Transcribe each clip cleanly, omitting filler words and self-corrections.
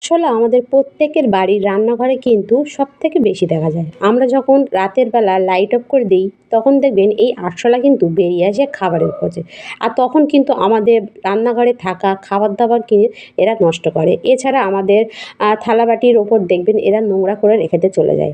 আসলে আমাদের প্রত্যেকের বাড়ির রান্নাঘরে কিন্তু সবথেকে বেশি দেখা যায়। আমরা যখন রাতের বেলা লাইট অফ করে দেই, তখন দেখবেন এই আরশোলা কিন্তু বেরিয়ে আসে খাবারের খোঁজে। আর তখন কিন্তু আমাদের রান্নাঘরে থাকা খাবার-দাবারকে এরা নষ্ট করে। এছাড়া আমাদের থালাবাটির ওপর দেখবেন এরা নোংরা করে রেখে দিয়ে চলে যায়।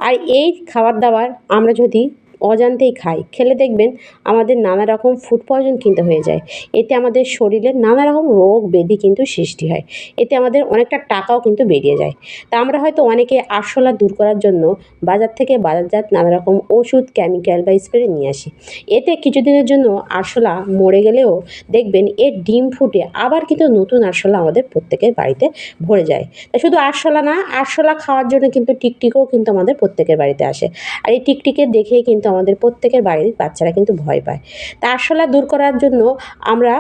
আর এই খাবার-দাবার আমরা যদি অজান্তেই খাই, খেলে দেখবেন আমাদের নানা রকম ফুড পয়জন কিন্তু হয়ে যায়। এতে আমাদের শরীরে নানা রকম রোগ ব্যাধি কিন্তু সৃষ্টি হয়। এতে আমাদের অনেকটা টাকাও কিন্তু বেরিয়ে যায়। তা আমরা হয়তো অনেকে আরশোলা দূর করার জন্য বাজার থেকে বাজারজাত নানা রকম ওষুধ, কেমিক্যাল বা স্প্রে নিয়ে আসি। এতে কিছুদিনের জন্য আরশোলা মরে গেলেও দেখবেন এর ডিম ফুটে আবার কিন্তু নতুন আরশোলা আমাদের প্রত্যেকের বাড়িতে ভরে যায়। তা শুধু আরশোলা না, আরশোলা খাওয়ার জন্য কিন্তু টিকটিকিও কিন্তু আমাদের প্রত্যেকের বাড়িতে আসে। আর এই টিকটিকি দেখেই কিন্তু আমাদের প্রত্যেকের বাড়ির বাচ্চারা কিন্তু ভয় পায়। তা আরশোলা দূর করার জন্য আমরা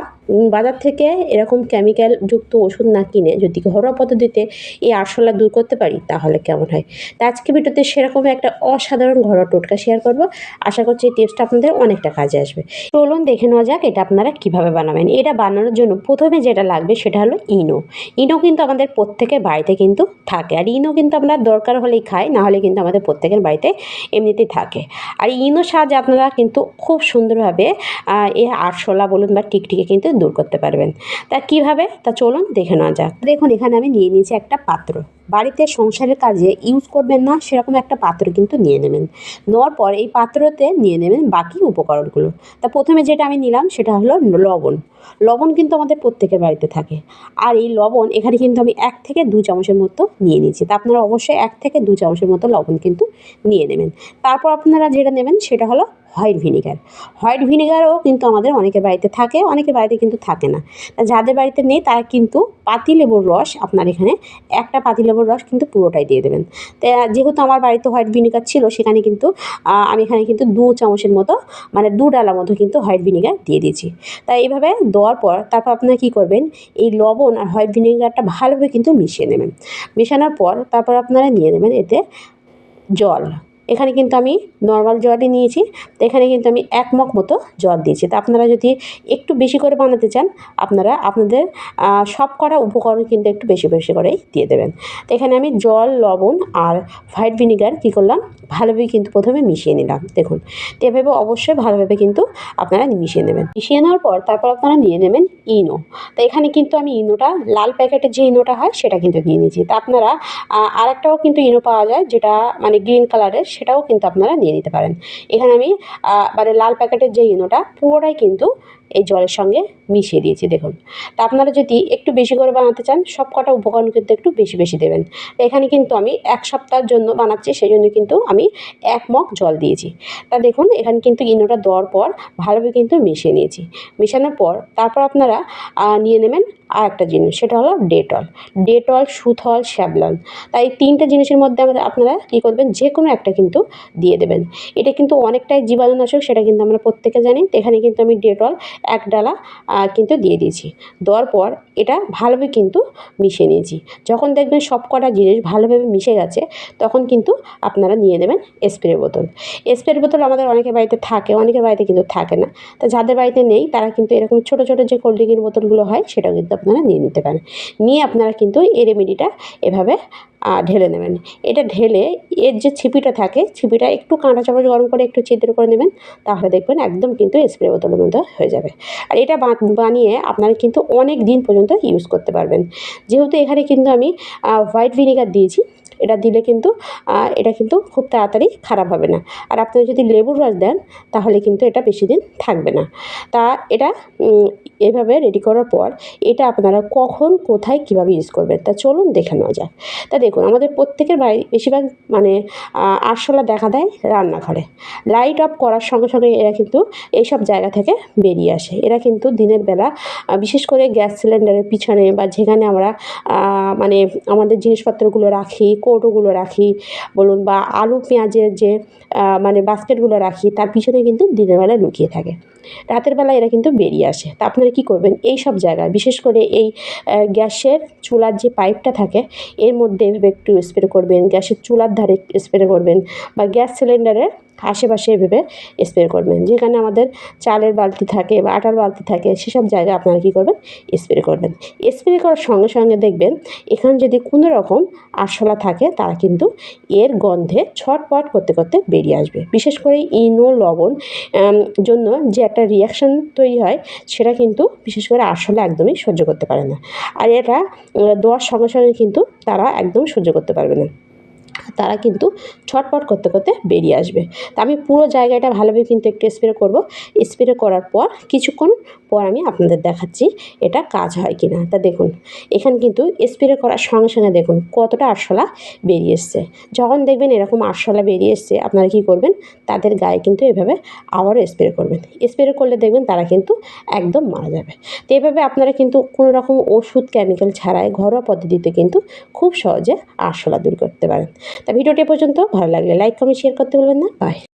বাজার থেকে এরকম কেমিক্যাল যুক্ত ওষুধ না কিনে যদি ঘরোয়া পদ্ধতিতে এই আরশোলা দূর করতে পারি তাহলে কেমন হয়। তা আজকে ভিডিওতে সেরকম একটা অসাধারণ ঘরোয়া টোটকা শেয়ার করব। আশা করছি এই টিপসটা আপনাদের অনেকটা কাজে আসবে। চলুন দেখে নেওয়া যাক এটা আপনারা কিভাবে বানাবেন। এটা বানানোর জন্য প্রথমে যেটা লাগবে সেটা হলো ইনো। ইনো কিন্তু আমাদের প্রত্যেকের বাড়িতে কিন্তু থাকে। আর ইনো কিন্তু আমরা দরকার হলেই খাই, না হলে কিন্তু আমাদের প্রত্যেকের বাড়িতে এমনিতেই থাকে। আর ইনোর সাহায্যে আপনারা কিন্তু খুব সুন্দরভাবে এই আরশোলা বলুন বা টিকটিকি কিন্তু দূর করতে পারবেন। তা কীভাবে? তা চলুন দেখে নেওয়া যাক। দেখুন এখানে আমি নিয়ে নিয়েছি একটা পাত্র। বাড়িতে সংসারের কাজে ইউজ করবেন না সেরকম একটা পাত্র কিন্তু নিয়ে নেবেন। নেওয়ার পর এই পাত্রতে নিয়ে নেবেন বাকি উপকরণগুলো। তা প্রথমে যেটা আমি নিলাম সেটা হলো লবণ। লবণ কিন্তু আমাদের প্রত্যেকের বাড়িতে থাকে। আর এই লবণ এখানে কিন্তু আমি ১ থেকে ২ চামচের মতো নিয়ে নিয়েছি। তা আপনারা অবশ্যই ১ থেকে ২ চামচের মতো লবণ কিন্তু নিয়ে নেবেন। তারপর আপনারা যেটা নেবেন সেটা হলো হোয়াইট ভিনিগার। হোয়াইট ভিনিগারও কিন্তু আমাদের অনেকের বাড়িতে থাকে, অনেকের বাড়িতে কিন্তু থাকে না। তা যাদের বাড়িতে নেই তারা কিন্তু পাতিলেবুর রস আপনার এখানে একটা পাতিলেবুর রস কিন্তু পুরোটাই দিয়ে দেবেন। তা যেহেতু আমার বাড়িতে হোয়াইট ভিনিগার ছিল সেখানে কিন্তু আমি এখানে কিন্তু ২ চামচের মতো মানে ২ ডালার মতো কিন্তু হোয়াইট ভিনিগার দিয়ে দিয়েছি। তা এইভাবে দেওয়ার পর তারপর আপনারা কী করবেন, এই লবণ আর হোয়াইট ভিনিগারটা ভালোভাবে কিন্তু মিশিয়ে নেবেন। মেশানোর পর তারপর আপনারা নিয়ে নেবেন এতে জল। এখানে কিন্তু আমি নর্মাল জলই নিয়েছি। তো এখানে কিন্তু আমি ১ মগ মতো জল দিয়েছি। তা আপনারা যদি একটু বেশি করে বানাতে চান আপনারা আপনাদের সবকটা উপকরণ কিন্তু একটু বেশি বেশি করেই দিয়ে দেবেন। তো এখানে আমি জল, লবণ আর হোয়াইট ভিনিগার কী করলাম ভালোভাবে কিন্তু প্রথমে মিশিয়ে নিলাম। দেখুন, তো এভাবে অবশ্যই ভালোভাবে কিন্তু আপনারা মিশিয়ে নেবেন। মিশিয়ে নেওয়ার পর তারপর আপনারা নিয়ে নেবেন ইনো। তো এখানে কিন্তু আমি ইনোটা লাল প্যাকেটের যে ইনোটা হয় সেটা কিন্তু নিয়ে নিয়েছি। তা আপনারা আরেকটাও কিন্তু ইনো পাওয়া যায় যেটা মানে গ্রিন কালারের, সেটাও কিন্তু আপনারা নিয়ে নিতে পারেন। এখানে আমি মানে লাল প্যাকেটের যে ইনোটা পুরোটাই কিন্তু এই জলের সঙ্গে মিশিয়ে দিয়েছি দেখুন। তা আপনারা যদি একটু বেশি করে বানাতে চান সবকটা উপকরণ কিন্তু একটু বেশি বেশি দেবেন। এখানে কিন্তু আমি ১ সপ্তাহের জন্য বানাচ্ছি সেজন্য কিন্তু আমি ১ মগ জল দিয়েছি। তা দেখুন এখানে কিন্তু ইনোটা দেওয়ার পর ভালোভাবে কিন্তু মিশিয়ে নিয়েছি। মেশানোর পর তারপর আপনারা নিয়ে নেবেন আরেকটা জিনিস সেটা হলো ডেটল। Dettol, Suthol, Savlon. তাই ৩টে জিনিসের মধ্যে আপনারা কী করবেন যে কোনো একটা কিন্তু দিয়ে দেবেন। এটা কিন্তু অনেকটাই জীবাণুনাশক সেটা কিন্তু আমরা প্রত্যেকে জানি। তো এখানে কিন্তু আমি ডেটল ১ ডালা কিন্তু দিয়ে দিয়েছি। দেওয়ার পর এটা ভালোভাবে কিন্তু মিশিয়ে নিয়েছি। যখন দেখবেন সবকটা জিনিস ভালোভাবে মিশে গেছে তখন কিন্তু আপনারা নিয়ে নেবেন স্প্রে বোতল। স্প্রে বোতল আমাদের অনেকের বাড়িতে থাকে, অনেকের বাড়িতে কিন্তু থাকে না। তো যাদের বাড়িতে নেই তারা কিন্তু এরকম ছোটো ছোটো যে কোল্ড ড্রিঙ্কের বোতলগুলো হয় সেটাও কিন্তু আপনারা নিয়ে নিতে পারেন। নিয়ে আপনারা কিন্তু এই রেমেডিটা এভাবে ঢেলে নেবেন। এটা ঢেলে এর যে ছিপিটা থাকে ছিপিটা একটু কাঁটা চামচ গরম করে একটু ছিদ্র করে নেবেন, তাহলে দেখবেন একদম কিন্তু স্প্রে বোতলের মতো হয়ে যাবে। আর এটা বানিয়ে আপনারা কিন্তু অনেক দিন পর্যন্ত ইউজ করতে পারবেন। যেহেতু এখানে কিন্তু আমি হোয়াইট ভিনিগার দিয়েছি, এটা দিলে কিন্তু এটা কিন্তু খুব তাড়াতাড়ি খারাপ হবে না। আর আপনারা যদি লেবুর রস দেন তাহলে কিন্তু এটা বেশি দিন থাকবে না। তা এটা এভাবে রেডি করার পর এটা আপনারা কখন, কোথায়, কীভাবে ইউজ করবেন তা চলুন দেখে নেওয়া যাক। তা দেখুন আমাদের প্রত্যেকের বাড়ি বেশিরভাগ মানে আরশোলা দেখা দেয় রান্নাঘরে। লাইট অফ করার সঙ্গে সঙ্গে এরা কিন্তু এইসব জায়গা থেকে বেরিয়ে আসে। এরা কিন্তু দিনের বেলা বিশেষ করে গ্যাস সিলিন্ডারের পিছনে বা যেখানে আমরা মানে আমাদের জিনিসপত্রগুলো রাখি, কৌটোগুলো রাখি বলুন বা আলু পেঁয়াজের যে মানে বাস্কেটগুলো রাখি তার পিছনে কিন্তু দিনের বেলা লুকিয়ে থাকে। রাতের বেলা এরা কিন্তু বেরিয়ে আসে। তা আপনারা কী করবেন এই সব জায়গায় বিশেষ করে এই গ্যাসের চুলার যে পাইপটা থাকে এর মধ্যে ভেবে একটু স্প্রে করবেন, গ্যাসের চুলার ধারে স্প্রে করবেন বা গ্যাস সিলিন্ডারের আশেপাশে এভাবে স্প্রে করবেন। যেখানে আমাদের চালের বালতি থাকে বা আটার বালতি থাকে সেসব জায়গায় আপনারা কী করবেন, স্প্রে করবেন। স্প্রে করার সঙ্গে সঙ্গে দেখবেন এখানে যদি কোনো রকম আরশোলা থাকে তারা কিন্তু এর গন্ধে ছটপট করতে করতে বেরিয়ে আসবে। বিশেষ করে ইনো লবণ জন্য যে একটা রিয়াকশান তৈরি হয় সেটা কিন্তু বিশেষ করে আরশোলা একদমই সহ্য করতে পারে না। আর এটা দেওয়ার সঙ্গে সঙ্গে কিন্তু তারা একদম সহ্য করতে পারবে না, তারা কিন্তু ছটপট করতে করতে বেরিয়ে আসবে। তা আমি পুরো জায়গাটা ভালোভাবে কিন্তু একটু স্প্রে করব। স্প্রে করার পর কিছুক্ষণ পর আমি আপনাদের দেখাচ্ছি এটা কাজ হয় কি না। তা দেখুন এখানে কিন্তু স্প্রে করার সঙ্গে সঙ্গে দেখুন কতটা আরশোলা বেরিয়ে এসছে। যখন দেখবেন এরকম আরশোলা বেরিয়ে এসছে আপনারা কী করবেন, তাদের গায়ে কিন্তু এভাবে আবারও স্প্রে করবেন। স্প্রে করলে দেখবেন তারা কিন্তু একদম মারা যাবে। তো এভাবে আপনারা কিন্তু কোনো রকম ওষুধ কেমিক্যাল ছাড়াই ঘরোয়া পদ্ধতিতে কিন্তু খুব সহজে আরশোলা দূর করতে পারেন। তা ভিডিওটি পর্যন্ত ভালো লাগলে লাইক কমেন্ট শেয়ার করতে ভুলবেন না। বাই।